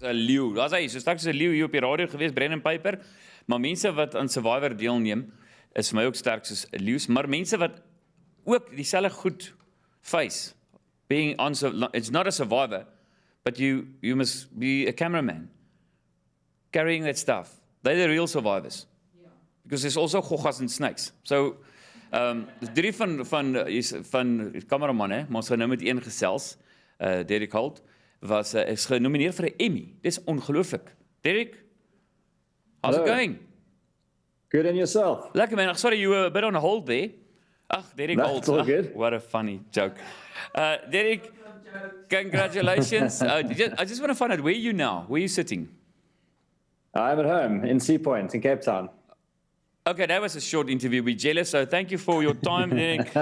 'n leeu. Daar's hy, so straks is 'n leeu hier op die radio gewees, Brendan Piper. Maar mense wat aan Survivor deelneem, is vir my ook sterk soos leeu's, maar mense wat ook dieselfde goed face, being on, it's not a survivor, but you must be a cameraman, carrying that stuff. They're the real survivors. Because there's also goggas and snakes. So, drie van kameraman, hè, maar ons gaan nou met een gesels, Derek Holt, is genomineer vir 'n Emmy. Dis ongelooflik. Derek, how's it going? Good, and yourself? Lekker man, sorry you were a bit on hold there. Derek No, Holt. it's all good. What a funny joke. Derek, congratulations. I just want to find out, where are you now? Where are you sitting? I'm at home in Sea Point in Cape Town. Okay, that was a short interview. We're jealous, so thank you for your time, Derek.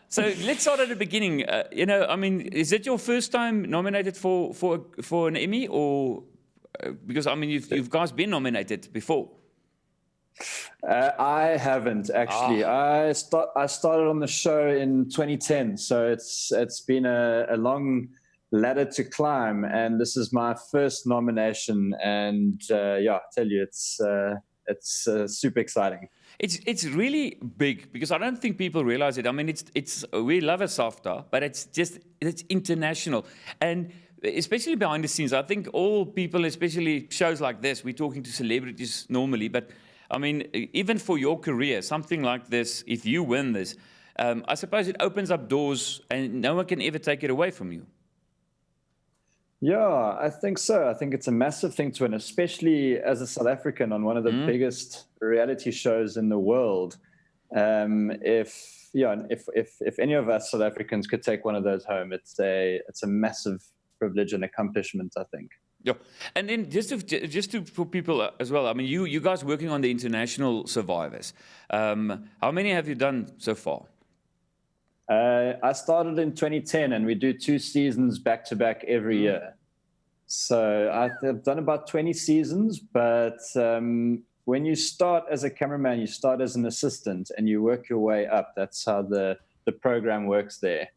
So let's start at the beginning. Is it your first time nominated for an Emmy, or because you've guys been nominated before? I haven't actually. I started on the show in 2010, so it's been a long ladder to climb, and this is my first nomination. And I tell you, it's super exciting. It's really big, because I don't think people realize it. It's we love a SAFTA, but it's international, and especially behind the scenes. I think all people, especially shows like this, we're talking to celebrities normally, but even for your career, something like this, if you win this, I suppose it opens up doors, and no one can ever take it away from you. Yeah, I think so. I think it's a massive thing to win, especially as a South African on one of the biggest reality shows in the world. If any of us South Africans could take one of those home, it's a massive privilege and accomplishment, I think. Yeah, and then just for people as well. You guys working on the international survivors. How many have you done so far? I started in 2010, and we do 2 seasons back to back every year. So I've done about 20 seasons, but when you start as a cameraman, you start as an assistant and you work your way up. That's how the program works there.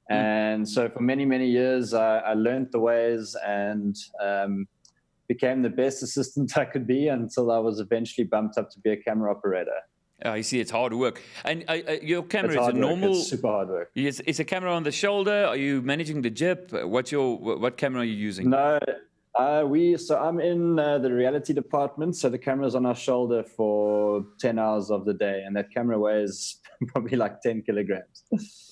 And so for many, many years, I learned the ways and became the best assistant I could be until I was eventually bumped up to be a camera operator. I see, it's hard work. And your camera is a normal... It's super hard work. Is a camera on the shoulder? Are you managing the jib? What camera are you using? No, I'm in the reality department, so the camera's on our shoulder for 10 hours of the day, and that camera weighs probably like 10 kilograms.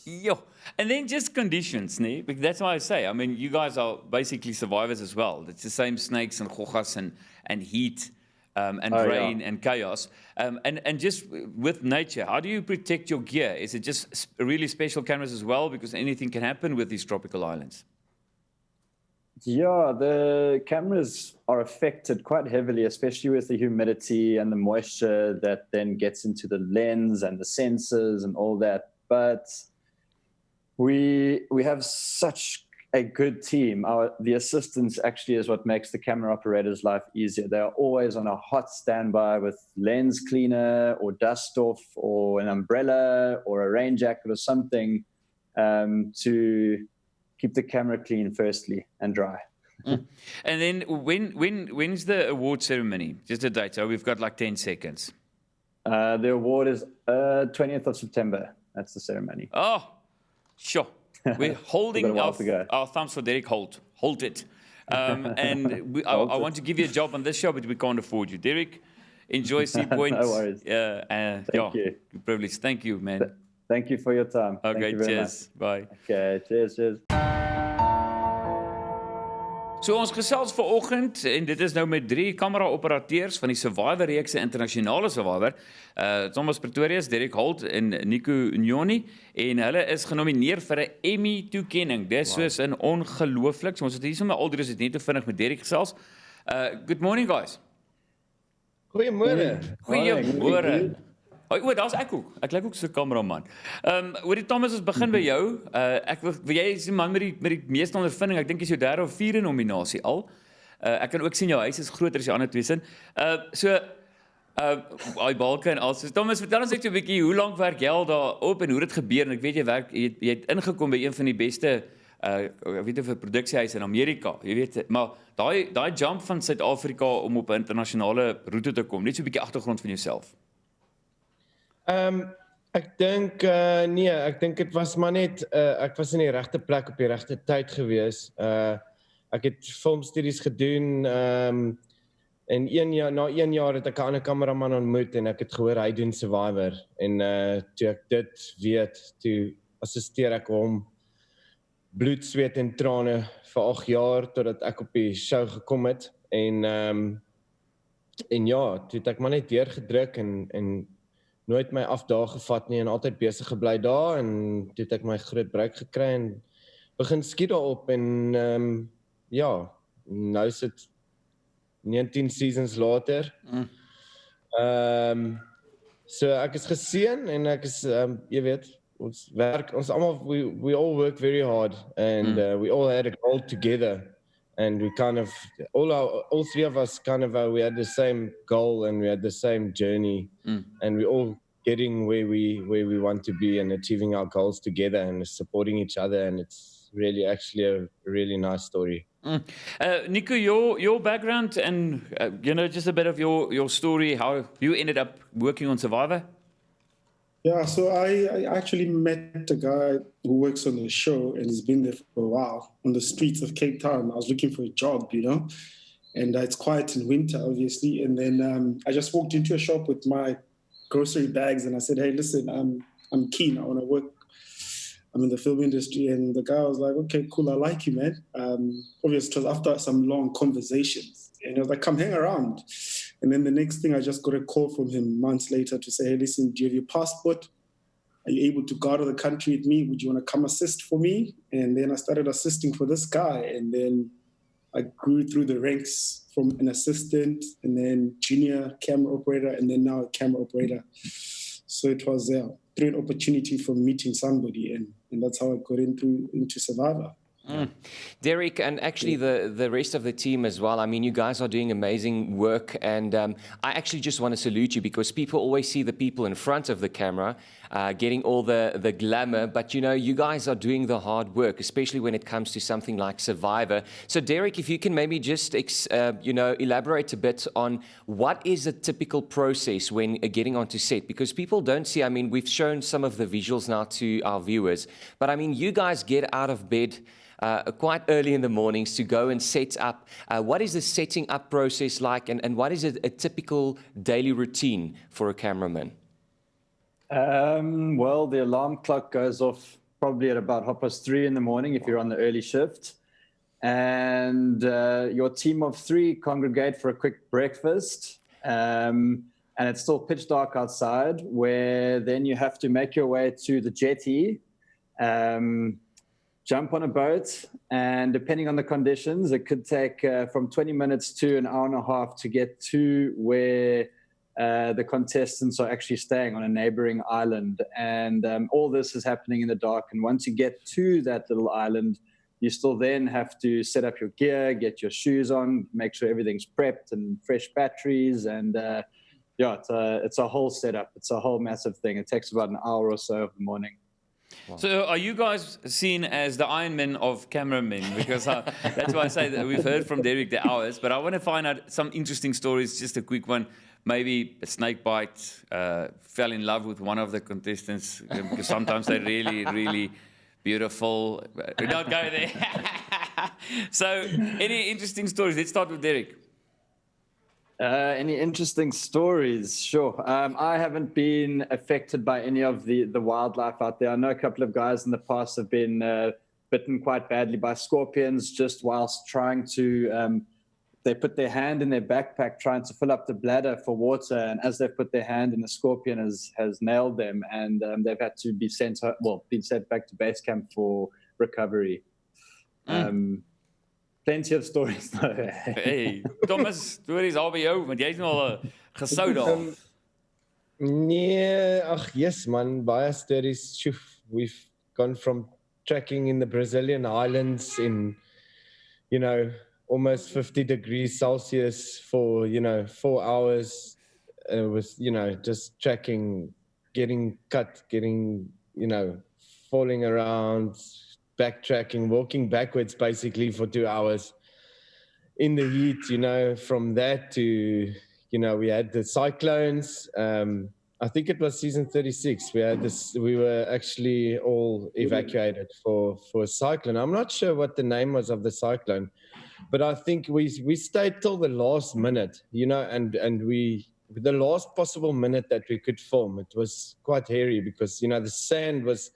Yeah, and then just conditions, nee? Because that's why I say, you guys are basically survivors as well. It's the same snakes and goggas and heat. Rain and chaos, and just with nature, how do you protect your gear? Is it just really special cameras as well, because anything can happen with these tropical islands? Yeah, the cameras are affected quite heavily, especially with the humidity and the moisture that then gets into the lens and the sensors and all that. But we have such a good team. The assistants actually is what makes the camera operator's life easier. They are always on a hot standby with lens cleaner or dust off or an umbrella or a rain jacket or something to keep the camera clean firstly and dry. And then when's the award ceremony? Just a date. So we've got like 10 seconds. The award is 20th of September. That's the ceremony. Oh, sure. We're holding our thumbs for Derek Holt. Hold it. And I want to give you a job on this show, but we can't afford you. Derek, enjoy Sea Point. No worries. Thank you. Privilege. Thank you, man. Thank you for your time. Okay, cheers. Bye. Okay, cheers. So ons gesels vanoggend, en dit is nou met 3 kameraoperateurs van die Survivor-reek se internasionale Survivor. Thomas Pretorius, Drie Holt en Nico Nyoni, en hulle is genomineer vir 'n Emmy-toekenning. Dis soos 'n ongelooflik. So ons het hier sommer al drie net te vinnig met Derek gesels. Good morning, guys. Goeiemôre. Goeiemôre. Daar's ek ook. Ek lyk ook so 'n kameraman. Hoorie Thomas, ons begin by jou. Ek wil jy is die man met die meeste ondervinding. Ek dink dis jou 3de of 4de nominasie al. Ek kan ook sien jou huis is groter as die ander twee sin. Daai balke en al. So Thomas, vertel ons net 'n bietjie hoe lank werk jy al daar op en hoe dit gebeur? En ek weet jy het ingekom by een van die beste ek weet of 'n produksiehuis in Amerika, jy weet, maar daai jump van Suid-Afrika om op 'n internasionale roete te kom, net so 'n bietjie agtergrond van jouself. Ek dink nee, ek dink dit was maar net ek was in die regte plek op die regte tyd gewees. Ek het filmstudies gedoen en na 1 jaar het ek 'n ander kameraman ontmoet en ek het gehoor hy doen Survivor en toe ek dit weet, toe assisteer ek hom bloed, sweet en trane vir 8 jaar totdat ek op die show gekom het en ja, toe het ek maar net deurgedruk en nooit my afdaag gevat nie en altyd besig gebly daar en toe het ek my groot break gekry en begin skiet daarop en ja, nou is dit 19 seasons later. So ek is geseën en ek is jy weet, ons werk, ons almal we all work very hard and we all had a goal together and we kind of all three of us kind of we had the same goal and we had the same journey and we all getting where we want to be and achieving our goals together and supporting each other and it's really actually a really nice story. Nico, your background and just a bit of your story, how you ended up working on Survivor. Yeah, so I actually met a guy who works on the show and he's been there for a while on the streets of Cape Town. I was looking for a job, and it's quiet in winter, obviously. And then I just walked into a shop with my grocery bags and I said, hey, listen, I'm keen. I want to work. I'm in the film industry. And the guy was like, okay, cool. I like you, man. Obviously, it was after some long conversations. And he was like, come hang around. And then the next thing, I just got a call from him months later to say, hey, listen, do you have your passport? Are you able to go out of the country with me? Would you want to come assist for me? And then I started assisting for this guy. And then I grew through the ranks from an assistant and then junior camera operator and then now a camera operator. So it was through an opportunity from meeting somebody and that's how I got into Survivor. Derek, and actually the rest of the team as well. I mean, you guys are doing amazing work, and I actually just want to salute you because people always see the people in front of the camera getting all the glamour, but you guys are doing the hard work, especially when it comes to something like Survivor. So Derek, if you can maybe just elaborate a bit on what is a typical process when getting onto set, because people don't see. I mean, we've shown some of the visuals now to our viewers, but I mean, you guys get out of bed quite early in the mornings to go and set up. What is the setting up process like, and what is a typical daily routine for a cameraman? Well, the alarm clock goes off probably at about 3:30 in the morning if you're on the early shift. And your team of 3 congregate for a quick breakfast. And it's still pitch dark outside, where then you have to make your way to the jetty, jump on a boat, and depending on the conditions, it could take from 20 minutes to an hour and a half to get to where the contestants are actually staying on a neighboring island. And all this is happening in the dark. And once you get to that little island, you still then have to set up your gear, get your shoes on, make sure everything's prepped and fresh batteries. And it's a whole setup. It's a whole massive thing. It takes about an hour or so of the morning. Wow. So are you guys seen as the Iron Man of cameramen? Because that's why I say that we've heard from Derek the hours, but I want to find out some interesting stories, just a quick one. Maybe a snake bite, fell in love with one of the contestants, because sometimes they're really, really beautiful. We don't go there. So any interesting stories? Let's start with Derek. Any interesting stories? Sure. I haven't been affected by any of the wildlife out there. I know a couple of guys in the past have been bitten quite badly by scorpions just whilst trying to, they put their hand in their backpack trying to fill up the bladder for water, and as they've put their hand in, the scorpion has nailed them, and they've had to be been sent back to base camp for recovery. Plenty of stories though. Hey, Thomas, stories al by jou, want jy's nou al gesou daar. Nee, yes man, baie stories. We've gone from trekking in the Brazilian highlands in, almost 50 degrees Celsius for, 4 hours with, just trekking, getting cut, falling around, backtracking, walking backwards basically for 2 hours in the heat, you know. From that to, you know, we had the cyclones. I think it was season 36. We were actually all evacuated for a cyclone. I'm not sure what the name was of the cyclone, but I think we stayed till the last minute, you know, and the last possible minute that we could film. It was quite hairy because, you know, the sand was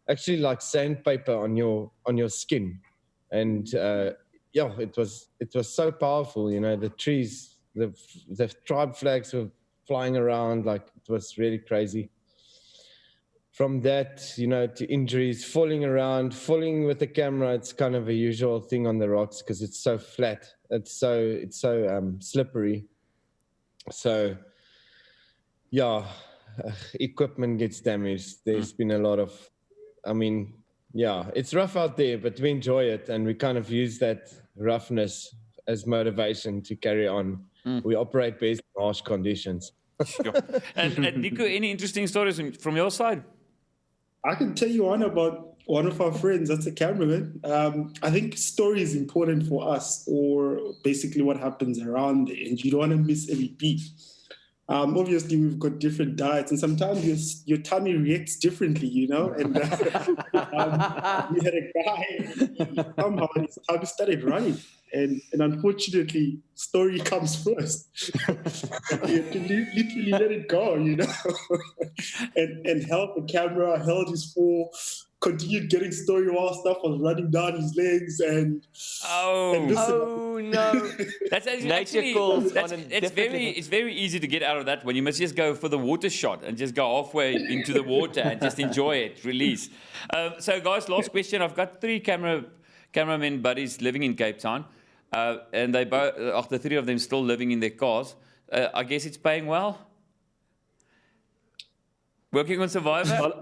actually like sandpaper on your skin, and yeah, it was so powerful. You know, the trees, the tribe flags were flying around, like it was really crazy. From that, you know, to injuries, falling with the camera, it's kind of a usual thing on the rocks because it's so flat. It's so slippery. So, yeah, equipment gets damaged. There's been a lot of, I mean, yeah, it's rough out there, but we enjoy it, and we kind of use that roughness as motivation to carry on. We operate based on harsh conditions. Sure. And Nico, any interesting stories from your side? I can tell you one about one of our friends. That's a cameraman. I think story is important for us, or basically what happens around there, and you don't want to miss every beat. Obviously, we've got different diets, and sometimes your tummy reacts differently, you know. And we had a guy, somehow his tummy started running, and unfortunately, story comes first. You have to literally let it go, you know, and held the camera, held his full, continued getting story while stuff was running down his legs, and no. That's Nature calls on an it's very easy to get out of that one. You must just go for the water shot and just go halfway into the water and just enjoy it, release. So guys, last question. I've got 3 cameramen buddies living in Cape Town, and they both, the 3 of them still living in their cars. I guess it's paying well. Working on Survivor?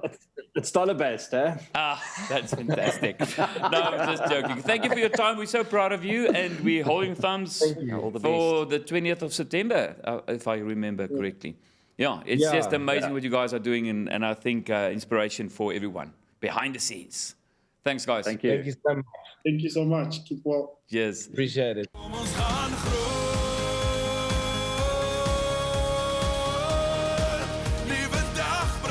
It's dollar-based, eh? That's fantastic. No, I'm just joking. Thank you for your time. We're so proud of you, and we're holding thumbs for the 20th of September, if I remember correctly. Yeah, it's just amazing what you guys are doing, and I think inspiration for everyone behind the scenes. Thanks, guys. Thank you. Thank you so much. thank you so much. Keep well. Cheers. Appreciate it.